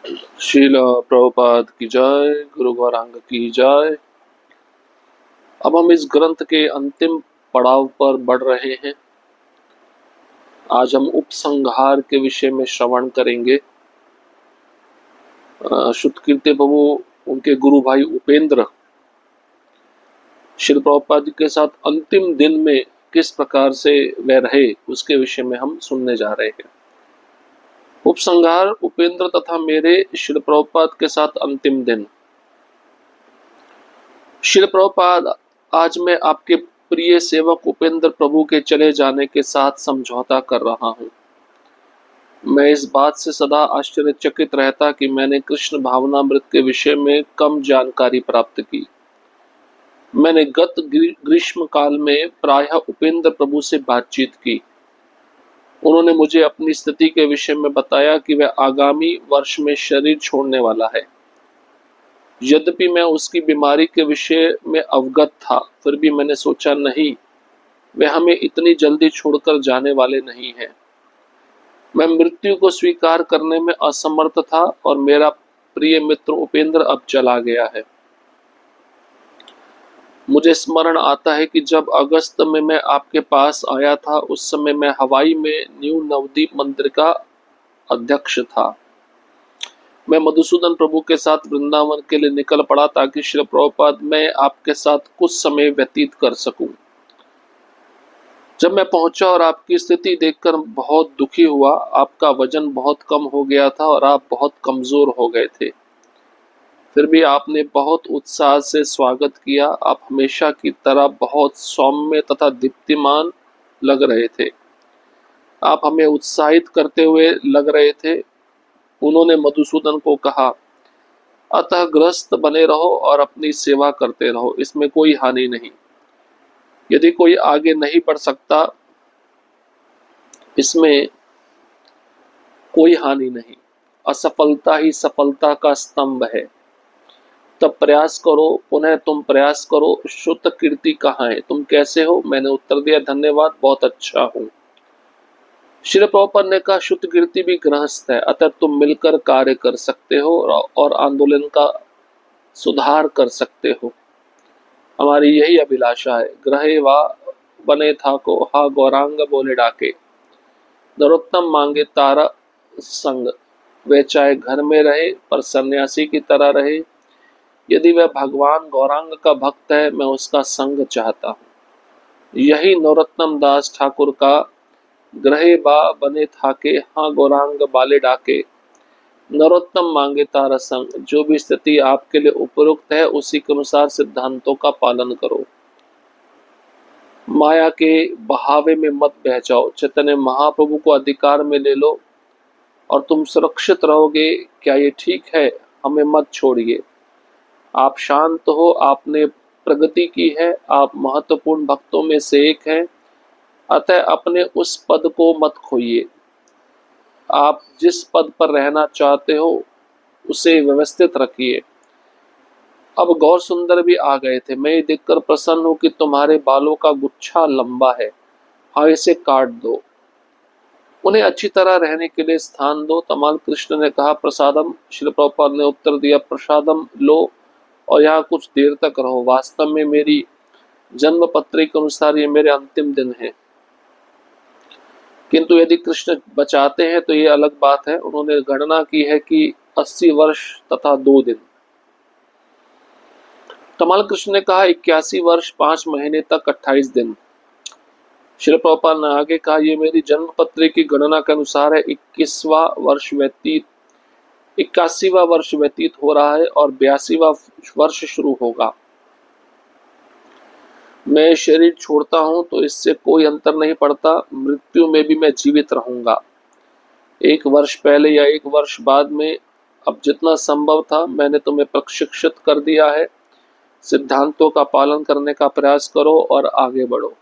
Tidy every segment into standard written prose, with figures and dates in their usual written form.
शील प्रभुपाद की जय, गुरु गौरांग की जय। अब हम इस ग्रंथ के अंतिम पड़ाव पर बढ़ रहे हैं। आज हम उपसंहार के विषय में श्रवण करेंगे। शुद्ध कीर्ति प्रभु उनके गुरु भाई उपेंद्र श्री प्रभुपाद जी के साथ अंतिम दिन में किस प्रकार से वे रहे, उसके विषय में हम सुनने जा रहे हैं। उपसंहार उपेंद्र तथा मेरे श्री प्रभुपाद के साथ अंतिम दिन। श्री प्रभुपाद, आज मैं आपके प्रिय सेवक उपेंद्र प्रभु के चले जाने के साथ समझौता कर रहा हूँ। मैं इस बात से सदा आश्चर्यचकित रहता कि मैंने कृष्ण भावनामृत के विषय में कम जानकारी प्राप्त की। मैंने गत ग्रीष्म काल में प्रायः उपेंद्र प्रभु से बातचीत की। उन्होंने मुझे अपनी स्थिति के विषय में बताया कि वह आगामी वर्ष में शरीर छोड़ने वाला है। यद्यपि मैं उसकी बीमारी के विषय में अवगत था, फिर भी मैंने सोचा नहीं, वे हमें इतनी जल्दी छोड़कर जाने वाले नहीं हैं। मैं मृत्यु को स्वीकार करने में असमर्थ था और मेरा प्रिय मित्र उपेंद्र अब चला गया है। मुझे स्मरण आता है कि जब अगस्त में मैं आपके पास आया था, उस समय मैं हवाई में न्यू नवदीप मंदिर का अध्यक्ष था। मैं मधुसूदन प्रभु के साथ वृंदावन के लिए निकल पड़ा ताकि श्री प्रभुपाद मैं आपके साथ कुछ समय व्यतीत कर सकूं। जब मैं पहुंचा और आपकी स्थिति देखकर बहुत दुखी हुआ। आपका वजन बहुत कम हो गया था और आप बहुत कमजोर हो गए थे। फिर भी आपने बहुत उत्साह से स्वागत किया। आप हमेशा की तरह बहुत सौम्य तथा दीप्तिमान लग रहे थे। आप हमें उत्साहित करते हुए लग रहे थे। उन्होंने मधुसूदन को कहा, अतः ग्रस्त बने रहो और अपनी सेवा करते रहो, इसमें कोई हानि नहीं। यदि कोई आगे नहीं बढ़ सकता, इसमें कोई हानि नहीं। असफलता ही सफलता का स्तंभ है। तब प्रयास करो, पुनः तुम प्रयास करो। श्रुत कीर्ति कहाँ है? तुम कैसे हो? मैंने उत्तर दिया, धन्यवाद, बहुत अच्छा हूँ। श्री प्रभुपाद ने कहा, श्रुत कीर्ति भी गृहस्थ है, अतः तुम मिलकर कार्य कर सकते हो और आंदोलन का सुधार कर सकते हो। हमारी यही अभिलाषा है। ग्रहे वा बने था को हा गौरांग बोले डाके, नरोत्तम मांगे तारा संग। वे चाहे घर में रहे पर सन्यासी की तरह रहे। यदि वह भगवान गौरांग का भक्त है, मैं उसका संग चाहता हूँ। यही नरोत्तम दास ठाकुर का ग्रहे बा बने थाके हाँ गौरांग बाले डाके, नरोत्तम मांगे तारा संग। जो भी स्थिति आपके लिए उपयुक्त है, उसी के अनुसार सिद्धांतों का पालन करो। माया के बहावे में मत बह जाओ। चैतन्य महाप्रभु को अधिकार में ले लो और तुम सुरक्षित रहोगे। क्या ये ठीक है? हमें मत छोड़िए। आप शांत हो, आपने प्रगति की है, आप महत्वपूर्ण भक्तों में से एक हैं, अतः अपने उस पद को मत खोइए। आप जिस पद पर रहना चाहते हो, उसे व्यवस्थित रखिए। अब गौर सुंदर भी आ गए थे। मैं ये देखकर प्रसन्न हूँ कि तुम्हारे बालों का गुच्छा लंबा है। हाँ, इसे काट दो। उन्हें अच्छी तरह रहने के लिए स्थान दो। तमाल कृष्ण ने कहा, प्रसादम। श्री प्रभुपाद ने उत्तर दिया, प्रसादम लो और यहाँ कुछ देर तक रहो। वास्तव में मेरी जन्म पत्री के अनुसार ये मेरे अंतिम दिन है, किंतु यदि कृष्ण बचाते हैं तो ये अलग बात है। उन्होंने गणना की है कि 80 वर्ष तथा 2 दिन। तमाल कृष्ण ने कहा, 81 वर्ष 5 महीने तक 28 दिन। श्री प्रभुपाद ने आगे कहा, ये मेरी जन्म पत्री की गणना के अनुसार है। 81वां वर्ष व्यतीत हो रहा है और 82वां वर्ष शुरू होगा। मैं शरीर छोड़ता हूं तो इससे कोई अंतर नहीं पड़ता। मृत्यु में भी मैं जीवित रहूंगा। 1 वर्ष पहले या 1 वर्ष बाद में, अब जितना संभव था मैंने तुम्हें प्रशिक्षित कर दिया है। सिद्धांतों का पालन करने का प्रयास करो और आगे बढ़ो।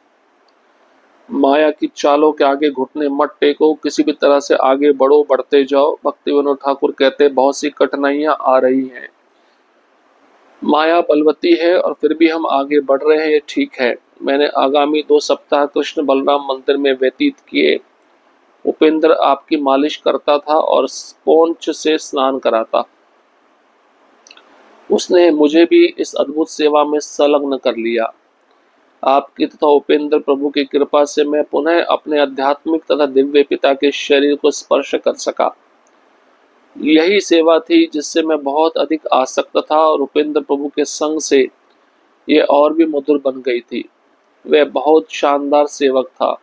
माया की चालों के आगे घुटने मत टेको। किसी भी तरह से आगे बढ़ो, बढ़ते जाओ। भक्ति विनोद ठाकुर कहते, बहुत सी कठिनाइयां आ रही हैं, माया बलवती है और फिर भी हम आगे बढ़ रहे हैं, ये ठीक है। मैंने आगामी 2 सप्ताह कृष्ण बलराम मंदिर में व्यतीत किए उपेंद्र आपकी मालिश करता था और स्पॉन्ज से स्नान कराता। उसने मुझे भी इस अद्भुत सेवा में संलग्न कर लिया। आपकी तथा उपेंद्र प्रभु की कृपा से मैं पुनः अपने आध्यात्मिक तथा दिव्य पिता के शरीर को स्पर्श कर सका। यही सेवा थी जिससे मैं बहुत अधिक आसक्त था और उपेंद्र प्रभु के संग से ये और भी मधुर बन गई थी। वह बहुत शानदार सेवक था।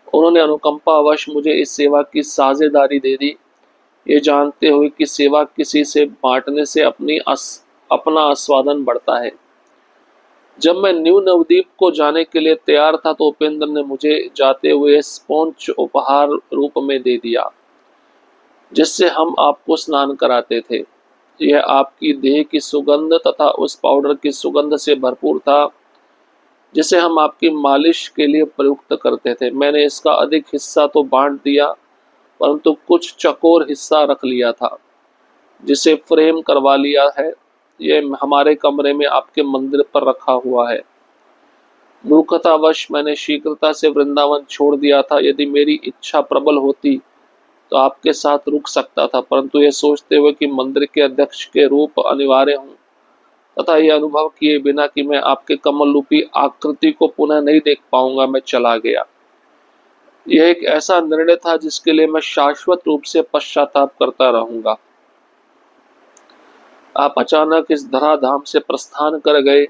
उन्होंने अनुकंपावश मुझे इस सेवा की साझेदारी दे दी, ये जानते हुए कि सेवा किसी से बांटने से अपना आस्वादन बढ़ता है। जब मैं न्यू नवद्वीप को जाने के लिए तैयार था तो उपेंद्र ने मुझे जाते हुए स्पॉन्ज उपहार रूप में दे दिया, जिससे हम आपको स्नान कराते थे। यह आपकी देह की सुगंध तथा उस पाउडर की सुगंध से भरपूर था जिसे हम आपकी मालिश के लिए प्रयुक्त करते थे। मैंने इसका अधिक हिस्सा तो बांट दिया, परंतु कुछ चकोर हिस्सा रख लिया था जिसे फ्रेम करवा लिया है। यह हमारे कमरे में आपके मंदिर पर रखा हुआ है। मूर्खतावश मैंने शीघ्रता से वृंदावन छोड़ दिया था। यदि मेरी इच्छा प्रबल होती तो आपके साथ रुक सकता था, परंतु यह सोचते हुए कि मंदिर के अध्यक्ष के रूप अनिवार्य हूँ तथा यह अनुभव किए बिना कि मैं आपके कमल रूपी आकृति को पुनः नहीं देख पाऊंगा, मैं चला गया। यह एक ऐसा निर्णय था जिसके लिए मैं शाश्वत रूप से पश्चाताप करता रहूंगा। आप अचानक इस धराधाम से प्रस्थान कर गए।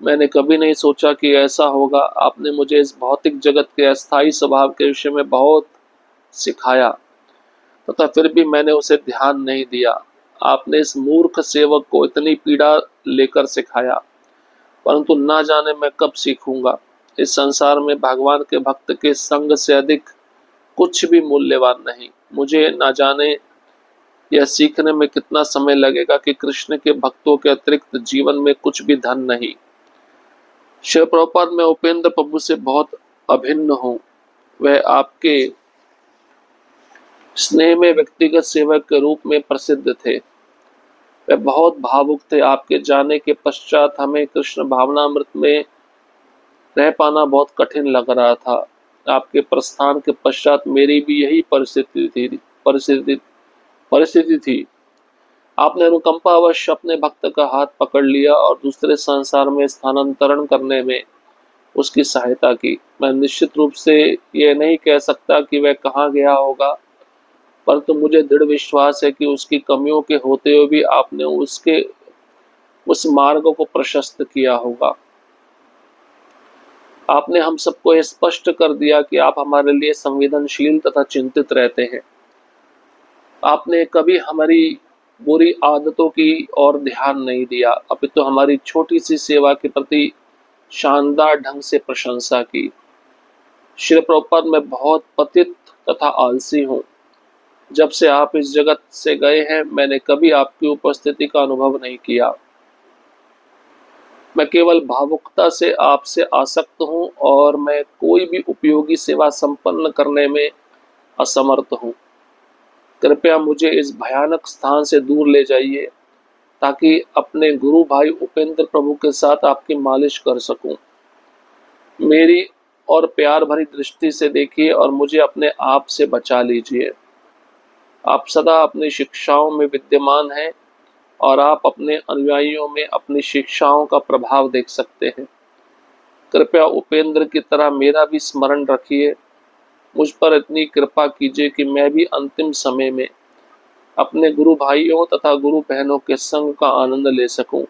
मैंने कभी नहीं सोचा कि ऐसा होगा। आपने मुझे इस भौतिक जगत के अस्थायी स्वभाव के विषय में बहुत सिखाया, तथा फिर भी मैंने उसे ध्यान नहीं दिया। आपने इस मूर्ख सेवक को इतनी पीड़ा लेकर सिखाया, परंतु ना जाने मैं कब सीखूंगा। इस संसार में भगवान के भक्त के संग से अधिक कुछ भी मूल्यवान नहीं। मुझे ना जाने यह सीखने में कितना समय लगेगा कि कृष्ण के भक्तों के अतिरिक्त जीवन में कुछ भी धन नहीं। शिव प्रभुपाद, मैं उपेंद्र प्रभु से बहुत अभिन्न हूँ। वह आपके स्नेह में व्यक्तिगत सेवक के रूप में प्रसिद्ध थे। वे बहुत भावुक थे। आपके जाने के पश्चात हमें कृष्ण भावनामृत में रह पाना बहुत कठिन लग रहा था। आपके प्रस्थान के पश्चात मेरी भी यही परिस्थिति थी। आपने अनुकंपावश अपने भक्त का हाथ पकड़ लिया और दूसरे संसार में स्थानांतरण करने में उसकी सहायता की। मैं निश्चित रूप से यह नहीं कह सकता कि वह कहाँ गया होगा, परंतु मुझे दृढ़ विश्वास है कि उसकी कमियों के होते हुए भी आपने उसके उस मार्ग को प्रशस्त किया होगा। आपने हम सबको यह स्पष्ट कर दिया कि आप हमारे लिए संवेदनशील तथा चिंतित रहते हैं। आपने कभी हमारी बुरी आदतों की ओर ध्यान नहीं दिया, अपितु हमारी छोटी सी सेवा के प्रति शानदार ढंग से प्रशंसा की। श्री प्रभुपाद, मैं बहुत पतित तथा आलसी हूँ। जब से आप इस जगत से गए हैं मैंने कभी आपकी उपस्थिति का अनुभव नहीं किया। मैं केवल भावुकता से आपसे आसक्त हूँ और मैं कोई भी उपयोगी सेवा संपन्न करने में असमर्थ हूँ। कृपया मुझे इस भयानक स्थान से दूर ले जाइए ताकि अपने गुरु भाई उपेंद्र प्रभु के साथ आपकी मालिश कर सकूं। मेरी और प्यार भरी दृष्टि से देखिए और मुझे अपने आप से बचा लीजिए। आप सदा अपनी शिक्षाओं में विद्यमान हैं और आप अपने अनुयायियों में अपनी शिक्षाओं का प्रभाव देख सकते हैं। कृपया उपेंद्र की तरह मेरा भी स्मरण रखिए। मुझ पर इतनी कृपा कीजिए कि मैं भी अंतिम समय में अपने गुरु भाइयों तथा गुरु बहनों के संग का आनंद ले सकूं।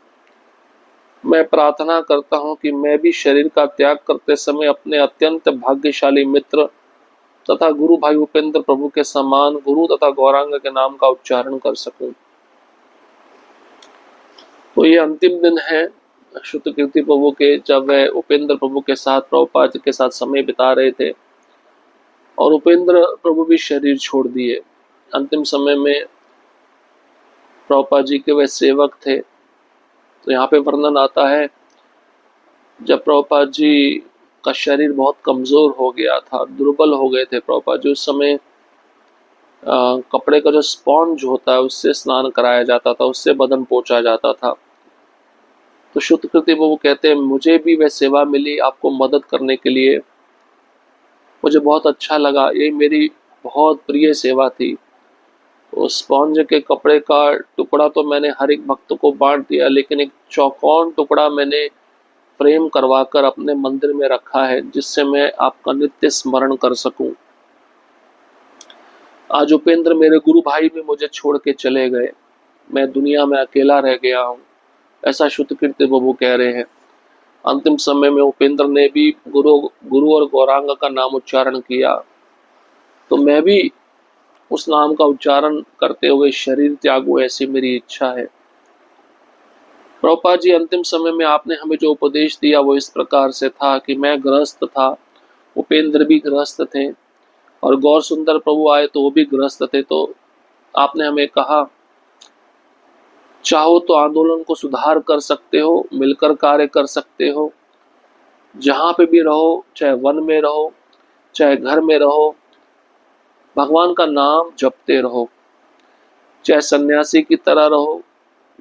मैं प्रार्थना करता हूं कि मैं भी शरीर का त्याग करते समय अपने अत्यंत भाग्यशाली मित्र तथा गुरु भाई उपेंद्र प्रभु के समान गुरु तथा गौरांग के नाम का उच्चारण कर सकूं। तो ये अंतिम दिन है शुद्ध कीर्ति प्रभु के, जब वह उपेंद्र प्रभु के साथ प्रभुपाद के साथ समय बिता रहे थे और उपेंद्र प्रभु भी शरीर छोड़ दिए। अंतिम समय में प्रभुपाद जी के वह सेवक थे। तो यहाँ पे वर्णन आता है, जब प्रभुपाद जी का शरीर बहुत कमजोर हो गया था, दुर्बल हो गए थे प्रभुपाद जी, उस समय कपड़े का जो स्पॉन्ज होता है उससे स्नान कराया जाता था, उससे बदन पोंछा जाता था। तो शुद्ध कृति वो कहते हैं, मुझे भी वह सेवा मिली आपको मदद करने के लिए। मुझे बहुत अच्छा लगा। ये मेरी बहुत प्रिय सेवा थी। उस स्पॉन्ज के कपड़े का टुकड़ा तो मैंने हर एक भक्त को बांट दिया, लेकिन एक चौकोन टुकड़ा मैंने फ्रेम करवाकर अपने मंदिर में रखा है, जिससे मैं आपका नित्य स्मरण कर सकूं। आज उपेंद्र मेरे गुरु भाई भी मुझे छोड़ के चले गए, मैं दुनिया में अकेला रह गया हूँ, ऐसा शुद्ध कीर्ति बाबू कह रहे हैं। अंतिम समय में उपेंद्र ने भी गुरु गुरु और गौरांग का नाम उच्चारण किया, तो मैं भी उस नाम का उच्चारण करते हुए शरीर त्यागू, ऐसी मेरी इच्छा है। प्रभुपाद जी, अंतिम समय में आपने हमें जो उपदेश दिया वो इस प्रकार से था कि मैं गृहस्थ था, उपेंद्र भी गृहस्थ थे, और गौर सुंदर प्रभु आए तो वो भी गृहस्थ थे। तो आपने हमें कहा, चाहो तो आंदोलन को सुधार कर सकते हो, मिलकर कार्य कर सकते हो, जहां पे भी रहो, चाहे वन में रहो चाहे घर में रहो, भगवान का नाम जपते रहो। चाहे सन्यासी की तरह रहो,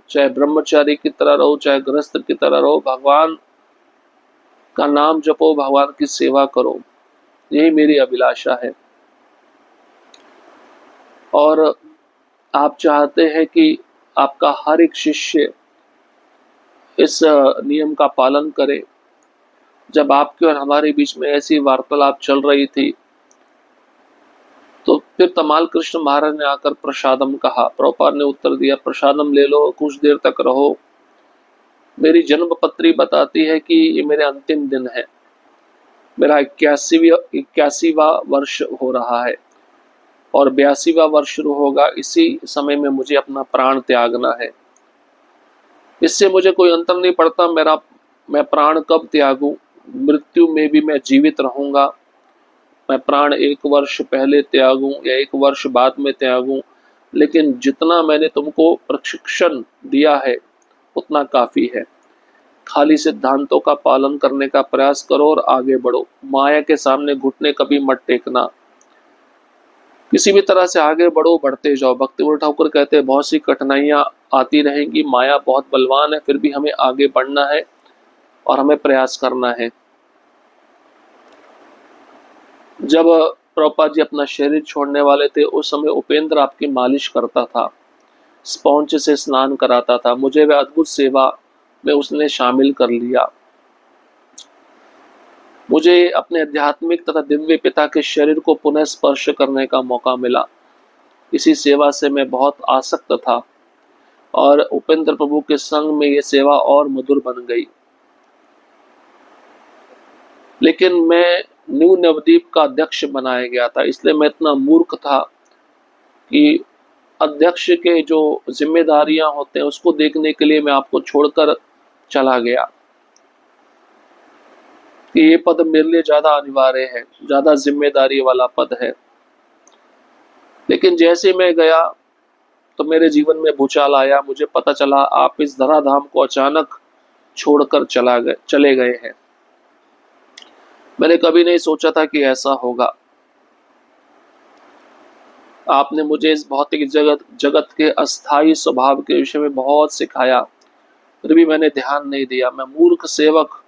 चाहे ब्रह्मचारी की तरह रहो, चाहे गृहस्थ की तरह रहो, भगवान का नाम जपो, भगवान की सेवा करो, यही मेरी अभिलाषा है। और आप चाहते हैं कि आपका हर एक शिष्य इस नियम का पालन करे। जब आपके और हमारे बीच में ऐसी वार्तालाप चल रही थी, तो फिर तमाल कृष्ण महाराज ने आकर प्रसादम कहा। प्रभुपाद ने उत्तर दिया, प्रसादम ले लो, कुछ देर तक रहो। मेरी जन्म पत्री बताती है कि ये मेरे अंतिम दिन है, मेरा 81वां वर्ष हो रहा है और 82वां वर्ष शुरू होगा। इसी समय में मुझे अपना प्राण त्यागना है। इससे मुझे कोई अंतर नहीं पड़ता मैं प्राण कब त्यागूं, मृत्यु में भी मैं जीवित रहूंगा। मैं प्राण 1 वर्ष पहले त्यागूं या 1 वर्ष बाद में त्यागूं, लेकिन जितना मैंने तुमको प्रशिक्षण दिया है उतना काफी है। खाली सिद्धांतों का पालन करने का प्रयास करो और आगे बढ़ो। माया के सामने घुटने कभी मत टेकना, किसी भी तरह से आगे बढ़ो, बढ़ते जाओ। भक्तिविनोद ठाकुर कहते हैं, बहुत सी कठिनाइयां आती रहेंगी, माया बहुत बलवान है, फिर भी हमें आगे बढ़ना है और हमें प्रयास करना है। जब प्रभुपाद जी अपना शरीर छोड़ने वाले थे, उस समय उपेंद्र आपकी मालिश करता था, स्पॉन्ज से स्नान कराता था। मुझे वह अद्भुत सेवा में उसने शामिल कर लिया। मुझे अपने आध्यात्मिक तथा दिव्य पिता के शरीर को पुनः स्पर्श करने का मौका मिला। इसी सेवा से मैं बहुत आसक्त था और उपेंद्र प्रभु के संग में ये सेवा और मधुर बन गई। लेकिन मैं न्यू नवदीप का अध्यक्ष बनाया गया था, इसलिए मैं इतना मूर्ख था कि अध्यक्ष के जो जिम्मेदारियां होते हैं उसको देखने के लिए मैं आपको छोड़कर चला गया कि ये पद मेरे लिए ज्यादा अनिवार्य है, ज्यादा जिम्मेदारी वाला पद है। लेकिन जैसे मैं गया तो मेरे जीवन में भूचाल आया। मुझे पता चला आप इस धराधाम को अचानक छोड़कर चले गए हैं। मैंने कभी नहीं सोचा था कि ऐसा होगा। आपने मुझे इस भौतिक जगत के अस्थायी स्वभाव के विषय में बहुत सिखाया, फिर भी मैंने ध्यान नहीं दिया। मैं मूर्ख सेवक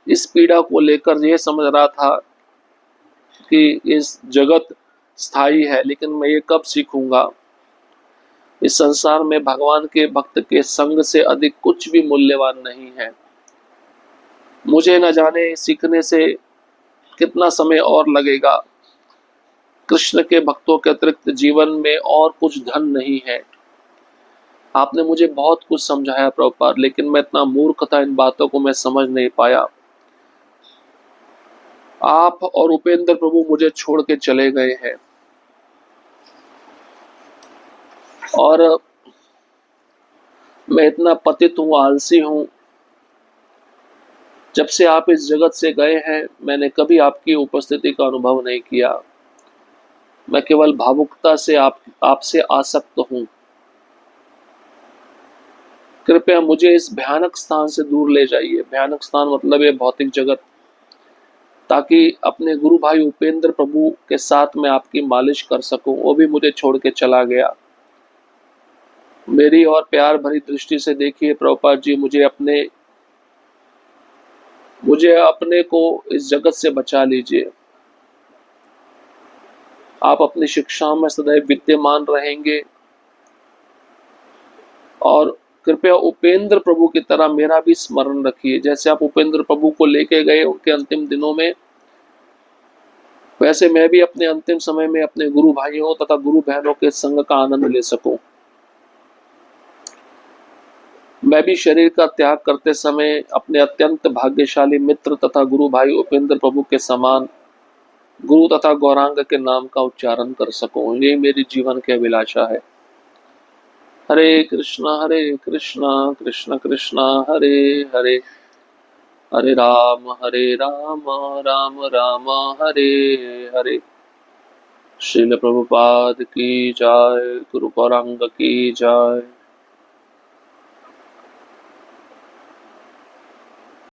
इस पीड़ा को लेकर यह समझ रहा था कि इस जगत स्थायी है, लेकिन मैं ये कब सीखूंगा। इस संसार में भगवान के भक्त के संग से अधिक कुछ भी मूल्यवान नहीं है। मुझे न जाने सीखने से कितना समय और लगेगा। कृष्ण के भक्तों के अतिरिक्त जीवन में और कुछ धन नहीं है। आपने मुझे बहुत कुछ समझाया प्रभुपाद, लेकिन मैं इतना मूर्ख था, इन बातों को मैं समझ नहीं पाया। आप और उपेंद्र प्रभु मुझे छोड़ के चले गए हैं और मैं इतना पतित हूं, आलसी हूं। जब से आप इस जगत से गए हैं, मैंने कभी आपकी उपस्थिति का अनुभव नहीं किया। मैं केवल भावुकता से आपसे आसक्त हूं। कृपया मुझे इस भयानक स्थान से दूर ले जाइए। भयानक स्थान मतलब ये भौतिक जगत, ताकि अपने गुरु भाई उपेंद्र प्रभु के साथ मैं आपकी मालिश कर सकूं। वो भी मुझे छोड़ के चला गया। मेरी और प्यार भरी दृष्टि से देखिए प्रभुपाद जी, मुझे अपने को इस जगत से बचा लीजिए। आप अपनी शिक्षाओं में सदैव विद्यमान रहेंगे। और कृपया उपेंद्र प्रभु की तरह मेरा भी स्मरण रखिए। जैसे आप उपेंद्र प्रभु को लेके गए उनके अंतिम दिनों में, वैसे मैं भी अपने अंतिम समय में अपने गुरु भाइयों तथा गुरु बहनों के संग का आनंद ले सकूं। मैं भी शरीर का त्याग करते समय अपने अत्यंत भाग्यशाली मित्र तथा गुरु भाई उपेंद्र प्रभु के समान गुरु तथा गौरांग के नाम का उच्चारण कर सकूं। ये मेरी जीवन की अभिलाषा है। हरे कृष्णा कृष्ण कृष्णा हरे हरे, हरे राम राम राम हरे हरे। श्रील प्रभुपाद की जय, गुरु गौरांग की जय।